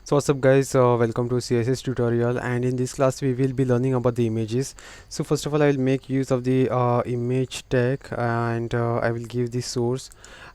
So what's up guys, welcome to CSS tutorial, and in this class we will be learning about the images. So first of all, I will make use of the image tag, and I will give the source.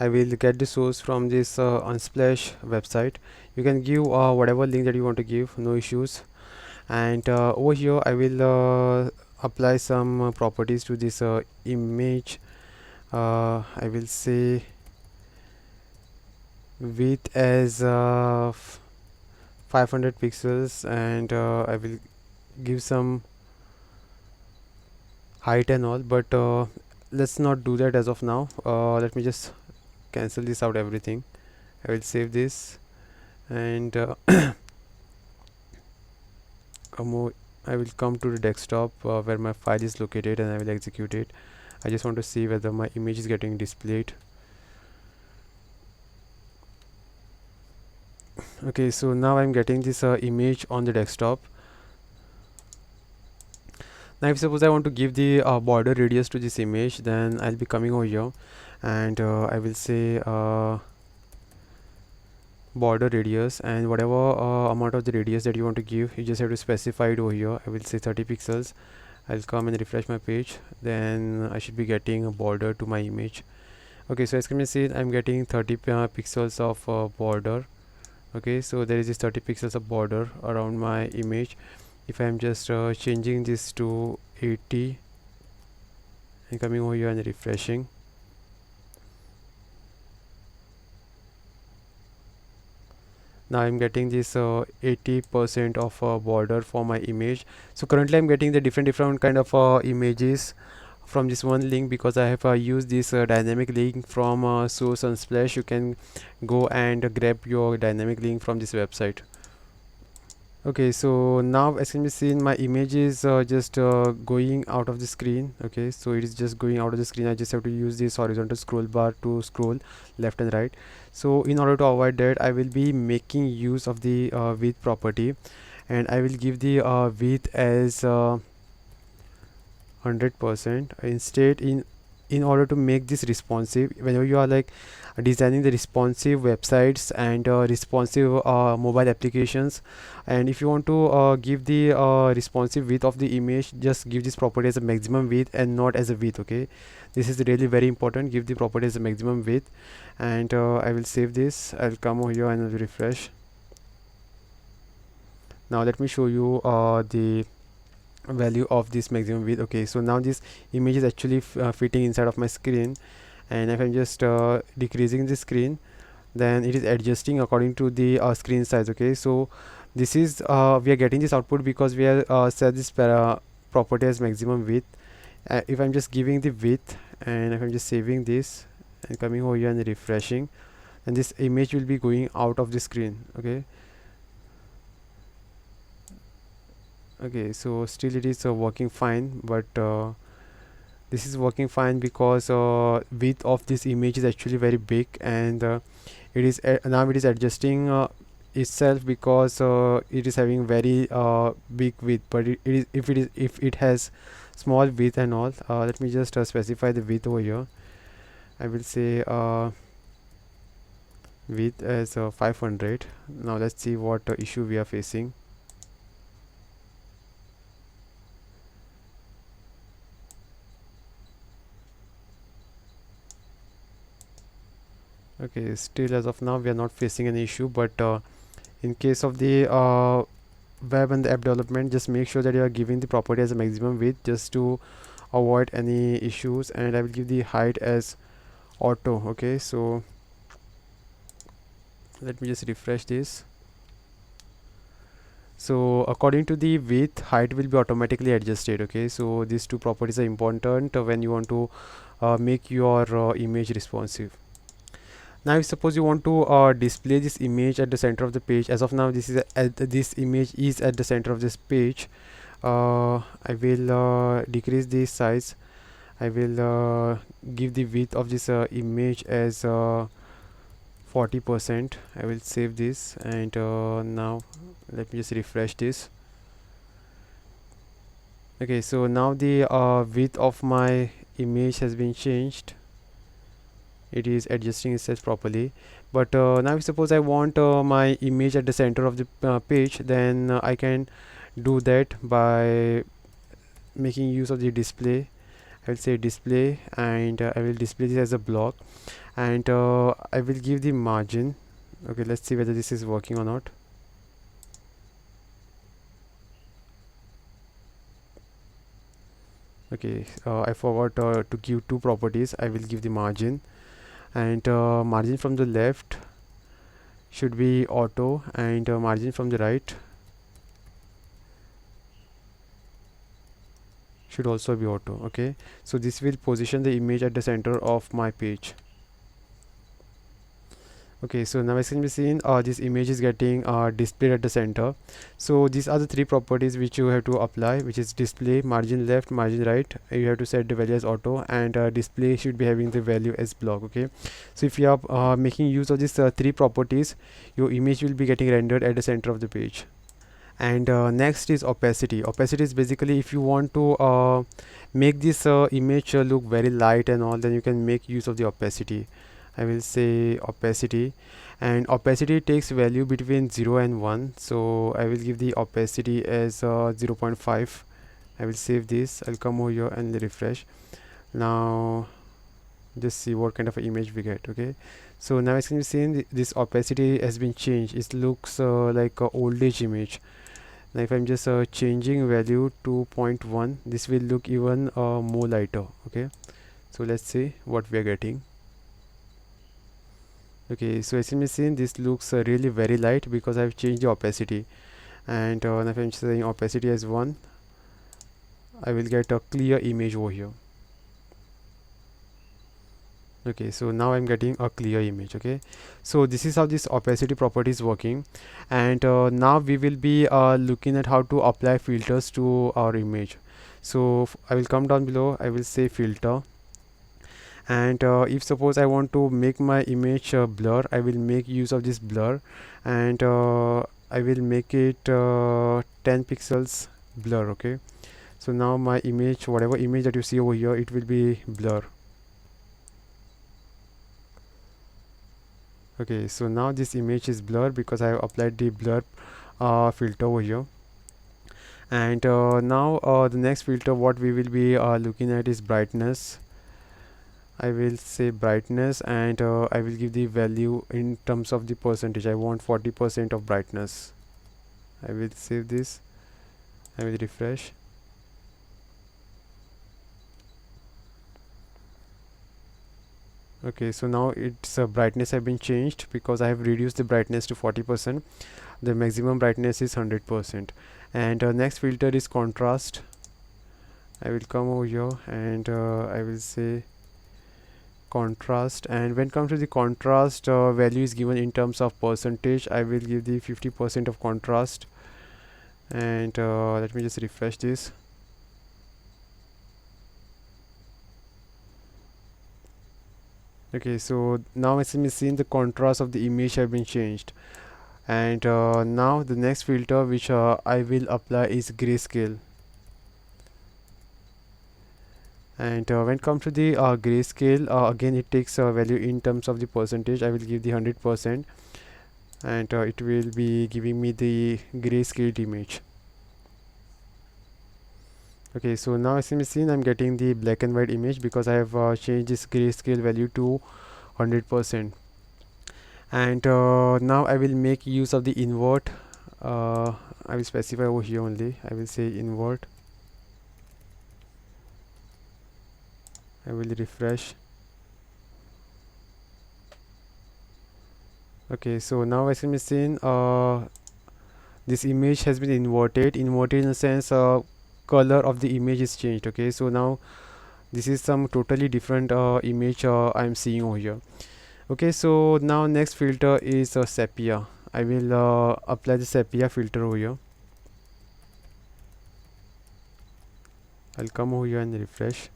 I will get the source from this Unsplash website. You can give whatever link that you want to give, no issues. And over here I will apply some properties to this image. I will say width as 500 pixels, and I will give some height and all, but let's not do that as of now. Let me just cancel this out everything. I will save this, and I will come to the desktop where my file is located, and I will execute it. I just want to see whether my image is getting displayed. Okay, so now I'm getting this image on the desktop. Now if suppose I want to give the border radius to this image, then I'll be coming over here, and I will say border radius, and whatever amount of the radius that you want to give, you just have to specify it over here. I will say 30 pixels. I'll come and refresh my page, then I should be getting a border to my image. Okay, so as you can see, I'm getting 30 pixels of border. Okay, so there is this 30 pixels of border around my image. If I'm just changing this to 80 and coming over here and refreshing, now I'm getting this 80% of border for my image. So currently I'm getting the different kind of images from this one link, because I have used this dynamic link from source Unsplash. You can go and grab your dynamic link from this website. Okay, so now as can be seen, my image is just going out of the screen. Okay, so it is just going out of the screen. I just have to use this horizontal scroll bar to scroll left and right. So in order to avoid that, I will be making use of the width property, and I will give the width as 100%. Instead, in order to make this responsive, whenever you are like designing the responsive websites and responsive mobile applications, and if you want to give the responsive width of the image, just give this property as a maximum width and not as a width. Okay, this is really very important. Give the property as a maximum width, and I will save this. I'll come over here and I'll refresh. Now let me show you the value of this maximum width. Okay, so now this image is actually fitting inside of my screen, and if I'm just decreasing the screen, then it is adjusting according to the screen size. Okay, so this is we are getting this output because we are set this property as maximum width. If I'm just giving the width, and if I'm just saving this and coming over here and refreshing, and this image will be going out of the screen. Okay, so still it is working fine, but this is working fine because width of this image is actually very big, and it is now it is adjusting itself because it is having very big width. But it is if it has small width and all, let me just specify the width over here. I will say width as 500. Now let's see what issue we are facing. Okay, still as of now we are not facing an issue, but in case of the web and the app development, just make sure that you are giving the property as a maximum width just to avoid any issues. And I will give the height as auto. Okay, so let me just refresh this. So according to the width, height will be automatically adjusted. Okay, so these two properties are important when you want to make your image responsive. Now if suppose you want to display this image at the center of the page, as of now this is this image is at the center of this page, I will decrease the size. I will give the width of this image as 40%. I will save this, and now let me just refresh this. Okay, so now the width of my image has been changed. It is adjusting itself properly. But now suppose I want my image at the center of the page, then I can do that by making use of the display. I will say display, and I will display this as a block, and I will give the margin. Okay, let's see whether this is working or not. Okay, I forgot to give two properties. I will give the margin, and margin from the left should be auto, and margin from the right should also be auto. Okay, so this will position the image at the center of my page. Okay, so now as can be seen, this image is getting displayed at the center. So these are the three properties which you have to apply, which is display, margin left, margin right. You have to set the value as auto, and display should be having the value as block. Okay, so if you are making use of these three properties, your image will be getting rendered at the center of the page. And next is opacity. Opacity is basically if you want to make this image look very light and all, then you can make use of the opacity. I will say opacity, and opacity takes value between 0 and 1, so I will give the opacity as 0.5. I will save this. I'll come over here and refresh. Now just see what kind of an image we get. Okay, so now as you can see, this opacity has been changed. It looks like a old age image. Now if I'm just changing value to 0.1, this will look even more lighter. Okay, so let's see what we are getting. Okay, so as you can see, this looks really very light because I've changed the opacity, and if I'm saying opacity as 1, I will get a clear image over here. Okay, so now I'm getting a clear image. Okay, so this is how this opacity property is working, and now we will be looking at how to apply filters to our image. So I will come down below, I will say filter, and if suppose I want to make my image blur, I will make use of this blur, and I will make it 10 pixels blur. Okay, so now my image, whatever image that you see over here, it will be blur. Okay, so now this image is blur because I have applied the blur filter over here. And now the next filter what we will be looking at is brightness. I will say brightness, and I will give the value in terms of the percentage. I want 40% of brightness. I will save this. I will refresh. Okay, so now its brightness have been changed because I have reduced the brightness to 40%. The maximum brightness is 100%. And next filter is contrast. I will come over here, and I will say contrast, and when it comes to the contrast, value is given in terms of percentage. I will give the 50% of contrast, and let me just refresh this. Okay, so now as you can see, the contrast of the image have been changed, and now the next filter which I will apply is grayscale. And when it comes to the grayscale, again it takes value in terms of the percentage. I will give the 100%, and it will be giving me the grayscaled image. Okay, so now as you can see, I'm getting the black and white image because I have changed this grayscale value to 100%. And now I will make use of the invert. I will specify over here only. I will say invert. I will refresh. Okay, so now as you can see, this image has been inverted in the sense color of the image is changed. Okay, so now this is some totally different image I'm seeing over here. Okay, so now next filter is sepia. I will apply the sepia filter over here. I'll come over here and refresh.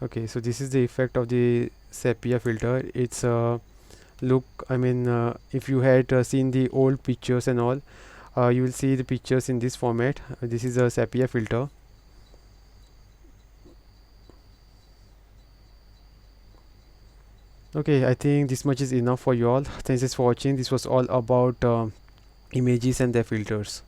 Okay, so this is the effect of the sepia filter. It's look, I mean, if you had seen the old pictures and all, you will see the pictures in this format. This is a sepia filter. Okay, I think this much is enough for you all. Thanks for watching. This was all about images and their filters.